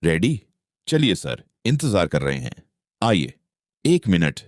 Ready? चलिए sir, इंतजार कर रहे हैं। आइए। 1 मिनट,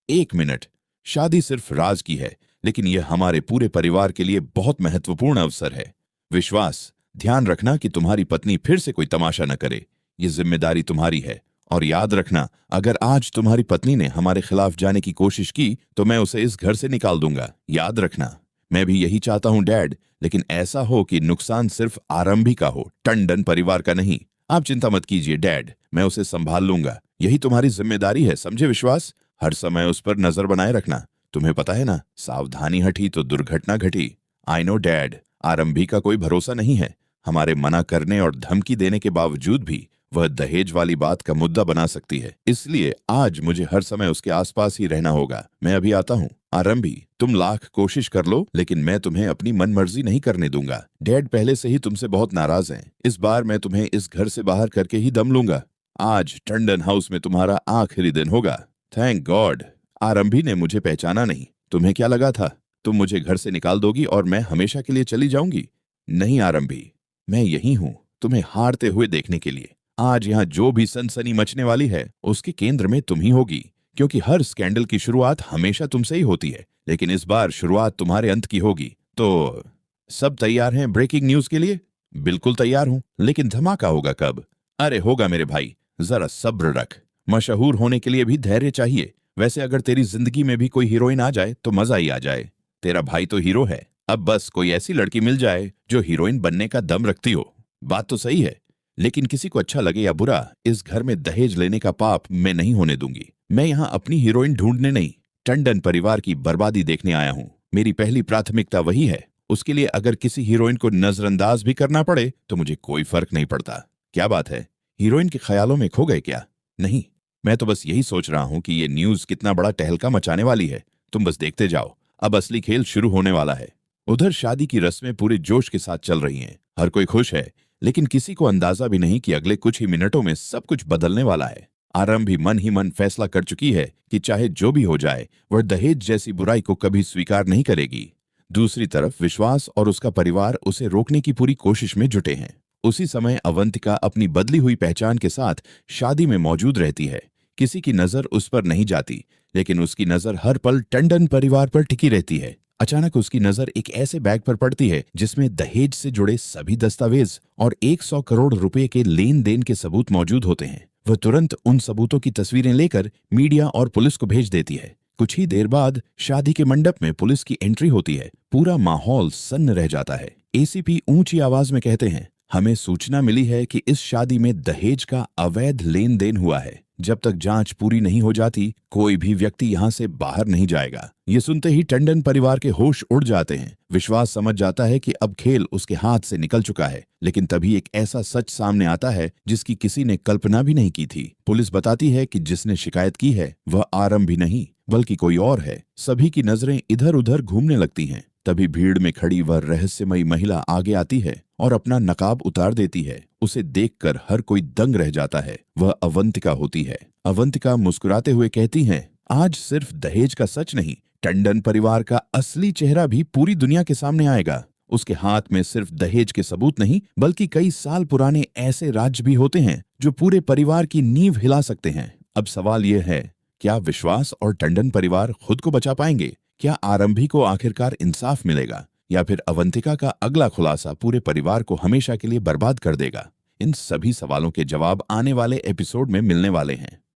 1 मिनट। शादी सिर्फ राज की है, लेकिन यह हमारे पूरे परिवार के लिए बहुत महत्वपूर्ण अवसर है। विश्वास, ध्यान रखना कि तुम्हारी पत्नी फिर से कोई तमाशा न करे। ये जिम्मेदारी तुम्हारी है। और याद रखना, अगर आज तुम्हारी पत्नी ने हमारे खिलाफ जाने की कोशिश की तो मैं उसे इस घर से निकाल दूंगा। याद रखना। मैं भी यही चाहता हूं डैड, लेकिन ऐसा हो कि नुकसान सिर्फ आरंभी का हो, टंडन परिवार का नहीं। आप चिंता मत कीजिए डैड, मैं उसे संभाल लूंगा। यही तुम्हारी जिम्मेदारी है, समझे विश्वास? हर समय उस पर नजर बनाए रखना। तुम्हें पता है ना, सावधानी हटी तो दुर्घटना घटी। आई नो डैड, आरंभी का कोई भरोसा नहीं है। हमारे मना करने और धमकी देने के बावजूद भी वह दहेज वाली बात का मुद्दा बना सकती है। इसलिए आज मुझे हर समय उसके आसपास ही रहना होगा। मैं अभी आता हूँ। आरंभी, तुम लाख कोशिश कर लो, लेकिन मैं तुम्हें अपनी मनमर्जी नहीं करने दूंगा। डैड पहले से ही तुमसे बहुत नाराज हैं। इस बार मैं तुम्हें इस घर से बाहर करके ही दम लूंगा। आज टंडन हाउस में तुम्हारा आखिरी दिन होगा। Thank God. आरंभी ने मुझे पहचाना नहीं। तुम्हें क्या लगा था तुम मुझे घर से निकाल दोगी और मैं हमेशा के लिए चली जाऊंगी? नहीं आरंभी, मैं यही हूं तुम्हें हारते हुए देखने के लिए। आज यहाँ जो भी सनसनी मचने वाली है उसके केंद्र में तुम ही होगी, क्योंकि हर स्कैंडल की शुरुआत हमेशा तुमसे ही होती है, लेकिन इस बार शुरुआत तुम्हारे अंत की होगी। तो सब तैयार हैं ब्रेकिंग न्यूज के लिए? बिल्कुल तैयार हूं, लेकिन धमाका होगा कब? अरे होगा मेरे भाई, जरा सब्र रख। मशहूर होने के लिए भी धैर्य चाहिए। वैसे अगर तेरी जिंदगी में भी कोई हीरोइन आ जाए तो मजा ही आ जाए। तेरा भाई तो हीरो है, अब बस कोई ऐसी लड़की मिल जाए जो हीरोइन बनने का दम रखती हो। बात तो सही है, लेकिन किसी को अच्छा लगे या बुरा, इस घर में दहेज लेने का पाप मैं नहीं होने दूंगी। मैं यहाँ अपनी हीरोइन ढूंढने नहीं, टंडन परिवार की बर्बादी देखने आया हूँ। मेरी पहली प्राथमिकता वही है। उसके लिए अगर किसी हीरोइन को नजरअंदाज भी करना पड़े तो मुझे कोई फर्क नहीं पड़ता। क्या बात है, हीरोइन के ख्यालों में खो गए क्या? नहीं, मैं तो बस यही सोच रहा हूं कि ये न्यूज कितना बड़ा तहलका मचाने वाली है। तुम बस देखते जाओ, अब असली खेल शुरू होने वाला है। उधर शादी की रस्में पूरे जोश के साथ चल रही हैं। हर कोई खुश है, लेकिन किसी को अंदाजा भी नहीं कि अगले कुछ ही मिनटों में सब कुछ बदलने वाला है। आरंभी मन ही मन फैसला कर चुकी है कि चाहे जो भी हो जाए, वह दहेज जैसी बुराई को कभी स्वीकार नहीं करेगी। दूसरी तरफ विश्वास और उसका परिवार उसे रोकने की पूरी कोशिश में जुटे हैं। उसी समय अवंतिका अपनी बदली हुई पहचान के साथ शादी में मौजूद रहती है। किसी की नजर उस पर नहीं जाती, लेकिन उसकी नजर हर पल टंडन परिवार पर टिकी रहती है। अचानक उसकी नजर एक ऐसे बैग पर पड़ती है जिसमें दहेज से जुड़े सभी दस्तावेज और 100 करोड़ रुपए के लेन देन के सबूत मौजूद होते हैं। वह तुरंत उन सबूतों की तस्वीरें लेकर मीडिया और पुलिस को भेज देती है। कुछ ही देर बाद शादी के मंडप में पुलिस की एंट्री होती है। पूरा माहौल सन्न रह जाता है। एसीपी ऊंची आवाज में कहते हैं, हमें सूचना मिली है कि इस शादी में दहेज का अवैध लेन देन हुआ है। जब तक जांच पूरी नहीं हो जाती, कोई भी व्यक्ति यहाँ से बाहर नहीं जाएगा। ये सुनते ही टंडन परिवार के होश उड़ जाते हैं। विश्वास समझ जाता है कि अब खेल उसके हाथ से निकल चुका है, लेकिन तभी एक ऐसा सच सामने आता है जिसकी किसी ने कल्पना भी नहीं की थी। पुलिस बताती है कि जिसने शिकायत की है वह आरंभी नहीं बल्कि कोई और है। सभी की नजरें इधर उधर घूमने लगती हैं। तभी भीड़ में खड़ी वह रहस्यमयी महिला आगे आती है और अपना नकाब उतार देती है। उसे देखकर हर कोई दंग रह जाता है। वह अवंतिका होती है। अवंतिका मुस्कुराते हुए कहती हैं, आज सिर्फ दहेज का सच नहीं, टंडन परिवार का असली चेहरा भी पूरी दुनिया के सामने आएगा। उसके हाथ में सिर्फ दहेज के सबूत नहीं, बल्कि कई साल पुराने ऐसे राज्य भी होते हैं जो पूरे परिवार की नींव हिला सकते हैं। अब सवाल यह है, क्या विश्वास और टंडन परिवार खुद को बचा पाएंगे? क्या आरंभी को आखिरकार इंसाफ मिलेगा, या फिर अवंतिका का अगला खुलासा पूरे परिवार को हमेशा के लिए बर्बाद कर देगा? इन सभी सवालों के जवाब आने वाले एपिसोड में मिलने वाले हैं।